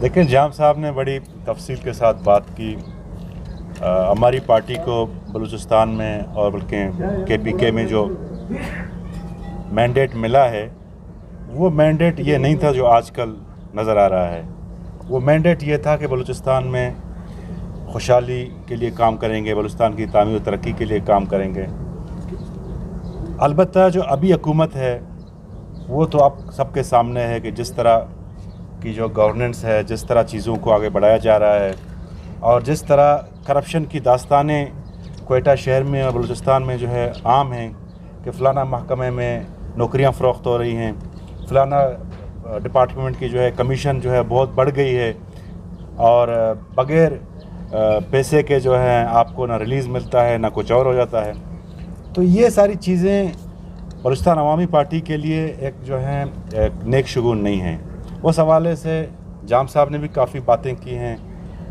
लेकिन जाम साहब ने बड़ी तफसील के साथ बात की। हमारी पार्टी को बलूचिस्तान में और बल्कि KPK में जो मैंडेट मिला है वो मैंडेट ये नहीं था जो आजकल नज़र आ रहा है। वो मैंडेट ये था कि बलूचिस्तान में खुशहाली के लिए काम करेंगे, बलूचिस्तान की तामीर और तरक्की के लिए काम करेंगे। अलबत्ता जो अभी हुकूमत है वो तो आप सबके सामने है कि जिस तरह की जो गवर्नेंस है, जिस तरह चीज़ों को आगे बढ़ाया जा रहा है और जिस तरह करप्शन की दास्तानें क्वेटा शहर में और बलूचिस्तान में जो है आम हैं कि फ़लाना महकमे में नौकरियां फ़रोख्त हो रही हैं, फ़लाना डिपार्टमेंट की जो है कमीशन जो है बहुत बढ़ गई है और बग़ैर पैसे के जो है आपको ना रिलीज़ मिलता है ना कुछ और हो जाता है। तो ये सारी चीज़ें बलूचिस्तान अवामी पार्टी के लिए एक जो है एक नेक शगुन नहीं है। उस हवाले से जाम साहब ने भी काफ़ी बातें की हैं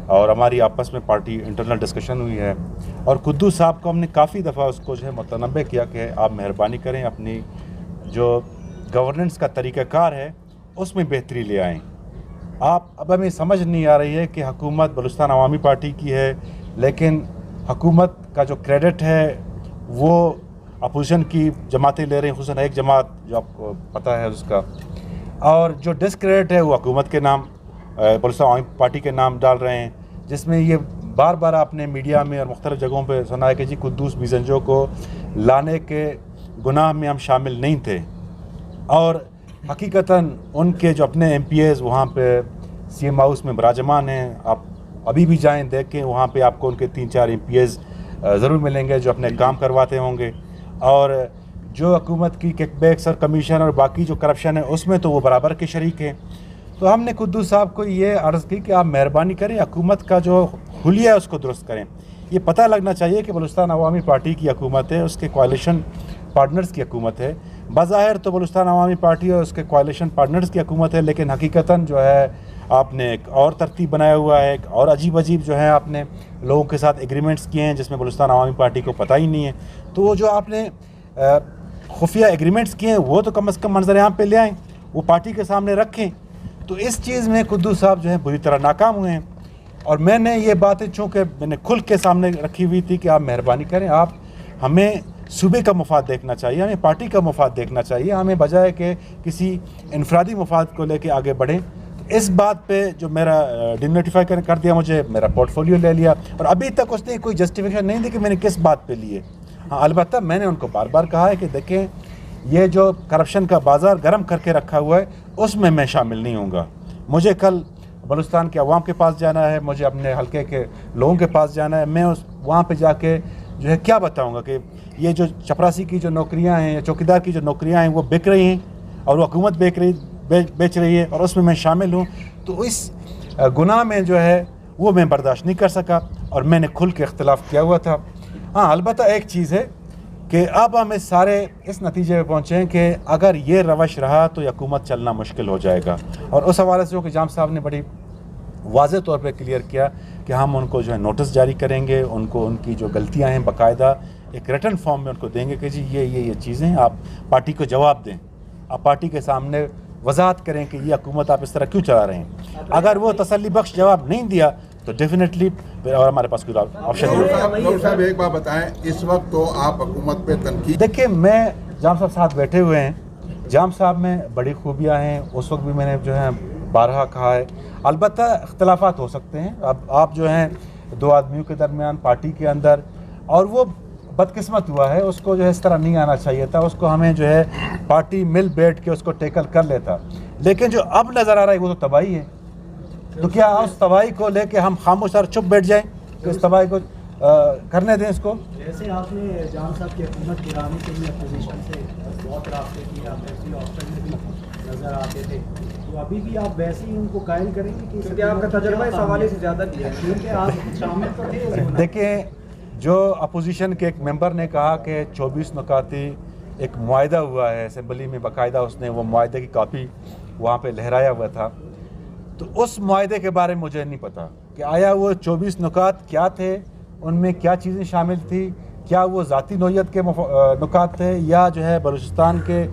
और हमारी आपस में पार्टी इंटरनल डिस्कशन हुई है और कुद्दूस साहब को हमने काफ़ी दफ़ा उसको जो है मुतनब्बे किया कि आप मेहरबानी करें, अपनी जो गवर्नेंस का तरीक़ाकार है उसमें बेहतरी ले आएँ। आप अब हमें समझ नहीं आ रही है कि हुकूमत बलूचिस्तान अवामी पार्टी की है, लेकिन हुकूमत का जो क्रेडिट है वो अपोजिशन की जमातें ले रही हैं, खुसूसन एक जमात जो आपको पता है उसका, और जो डिस्क्रेडिट है वो हुकूमत के नाम बलूचिस्तान अवामी पार्टी के नाम डाल रहे हैं, जिसमें ये बार बार आपने मीडिया में और मुख्तलिफ़ जगहों पे सुना है कि जी कुद्दूस बीजंजो को लाने के गुनाह में हम शामिल नहीं थे। और हकीकतन उनके जो अपने MPAs वहाँ पे CM हाउस में बराजमान हैं। आप अभी भी जाएं देखें, वहाँ पे आपको उनके 3-4 MPAs ज़रूर मिलेंगे जो अपने काम करवाते होंगे। और जो हुकूमत की किकबैक्स और कमीशन और बाकी जो करप्शन है उसमें तो वो बराबर के शरीक हैं। तो हमने कुद्दूस साहब को ये अर्ज़ की कि आप मेहरबानी करें, हुकूमत का जो हुलिया है उसको दुरुस्त करें। ये पता लगना चाहिए कि बलूचिस्तान अवामी पार्टी की हुकूमत है, उसके कोalition पार्टनर्स की हुकूमत है। बज़ाहिर तो बलूचिस्तान अवामी पार्टी और उसके कोalition पार्टनर्स की हुकूमत है, लेकिन हकीकतन जो है आपने एक और तरतीब बनाया हुआ है, एक और अजीब अजीब जो है आपने लोगों के साथ एग्रीमेंट्स किए हैं जिसमें बलूचिस्तान अवामी पार्टी को पता ही नहीं है। तो वो जो आपने खुफिया एग्रीमेंट्स किए हैं वो तो कम अज़ कम मंजर आम पे ले आएँ, वो पार्टी के सामने रखें। तो इस चीज़ में कुद्दूस साहब जो है बुरी तरह नाकाम हुए हैं। और मैंने ये बातें चूँकि मैंने खुल के सामने रखी हुई थी कि आप मेहरबानी करें, आप हमें सूबे का मुफाद देखना चाहिए, हमें पार्टी का मुफाद देखना चाहिए, हमें बजाय कि किसी इनफरादी मुफाद को लेके आगे बढ़ें। तो इस बात पे जो मेरा डिनोटिफाई कर दिया, मुझे मेरा पोर्टफोलियो ले लिया और अभी तक उसने कोई जस्टिफिकेशन नहीं दी कि मैंने किस बात पे लिए। हाँ, अलबत्ता मैंने उनको बार बार कहा है कि देखें ये जो करप्शन का बाज़ार गर्म करके रखा हुआ है उसमें मैं शामिल नहीं होऊंगा। मुझे कल बलूचिस्तान के अवाम के पास जाना है, मुझे अपने हलके के लोगों के पास जाना है। मैं उस वहाँ पे जाके जो है क्या बताऊँगा कि ये जो चपरासी की जो नौकरियाँ हैं या चौकीदार की जो नौकरियाँ हैं वो बिक रही हैं और वो हुकूमत बेच रही है और उसमें मैं शामिल हूँ। तो इस गुनाह में जो है वो मैं बर्दाश्त नहीं कर सका और मैंने खुल के इख्तिलाफ़ किया हुआ था। हाँ, अलबत्ता एक चीज़ है कि अब हम इस सारे इस नतीजे पे पहुँचे हैं कि अगर ये रवश रहा तो हुकूमत चलना मुश्किल हो जाएगा। और उस हवाले से कि जाम साहब ने बड़ी वाज़े तौर पे क्लियर किया कि हम उनको जो है नोटिस जारी करेंगे, उनको उनकी जो गलतियां हैं बाकायदा एक रिटन फॉर्म में उनको देंगे कि जी ये चीज़ें आप पार्टी को जवाब दें, आप पार्टी के सामने वजाहत करें कि ये हुकूमत आप इस तरह क्यों चला रहे हैं। अगर वो तसल्ली बख्श जवाब नहीं दिया तो डेफिनेटली और हमारे पास कोई ऑप्शन नहीं। साहब एक बात बताएं, इस वक्त तो आप हुकूमत पे तनकीद। देखिए, मैं जाम साहब साथ बैठे हुए हैं, जाम साहब में बड़ी खूबियाँ हैं, उस वक्त भी मैंने जो है बारहा कहा है। अलबत्ता इख्तलाफात हो सकते हैं, अब आप जो हैं दो आदमियों के दरमियान पार्टी के अंदर, और वो बदकिस्मत हुआ है, उसको जो है इस तरह नहीं आना चाहिए था, उसको हमें जो है पार्टी मिल बैठ के उसको टेकल कर लेता। लेकिन जो अब नज़र आ रहा है वो तो तबाही है। तो क्या उस तबाही को लेके हम खामोश और चुप बैठ जाएं कि इस तबाही को करने दें इसको? जैसे आपने जाम साहब की हुकूमत गिराने के लिए अपोजिशन से बहुत रास्ते किए, आप ऐसे ऑप्शन में भी नज़र आते थे, तो अभी भी आप वैसे ही उनको कायल करेंगे कि क्योंकि आपका तजुर्बा इस हवाले से ज़्यादा किया है, क्योंकि आप शामिल तो थे। देखिए, जो अपोजिशन के एक मेंबर ने कहा कि 24 नुकाती एक मुआहदा हुआ है असेंबली में, बाकायदा उसने वो मुआहदे की कापी वहाँ पे लहराया हुआ था, तो उस मुआहदे के बारे में मुझे नहीं पता कि आया वो 24 नुकात क्या थे, उनमें क्या चीज़ें शामिल थी, क्या वो ज़ाती नौइयत के नुकात थे या जो है बलूचिस्तान के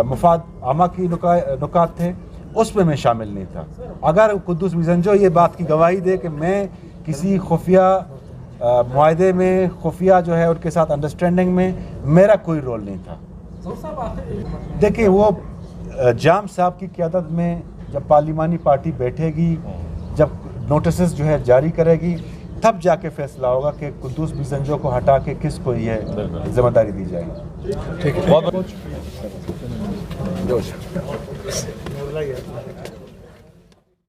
मफाद आमा की नुकात थे। उसमें मैं शामिल नहीं था। अगर कुद्दूस मिज़ंजो ये बात की गवाही दे कि मैं किसी खुफिया मुआहदे में, खुफिया जो है उनके साथ अंडरस्टैंडिंग में मेरा कोई रोल नहीं था। देखिए वो जाम साहब की क़यादत में जब पार्लिमानी पार्टी बैठेगी, जब नोटिस जो है जारी करेगी, तब जाके फैसला होगा कि कुद्दूस मिज़ंजो को हटा के किसको ये जिम्मेदारी दी जाएगी। ठीक है, बहुत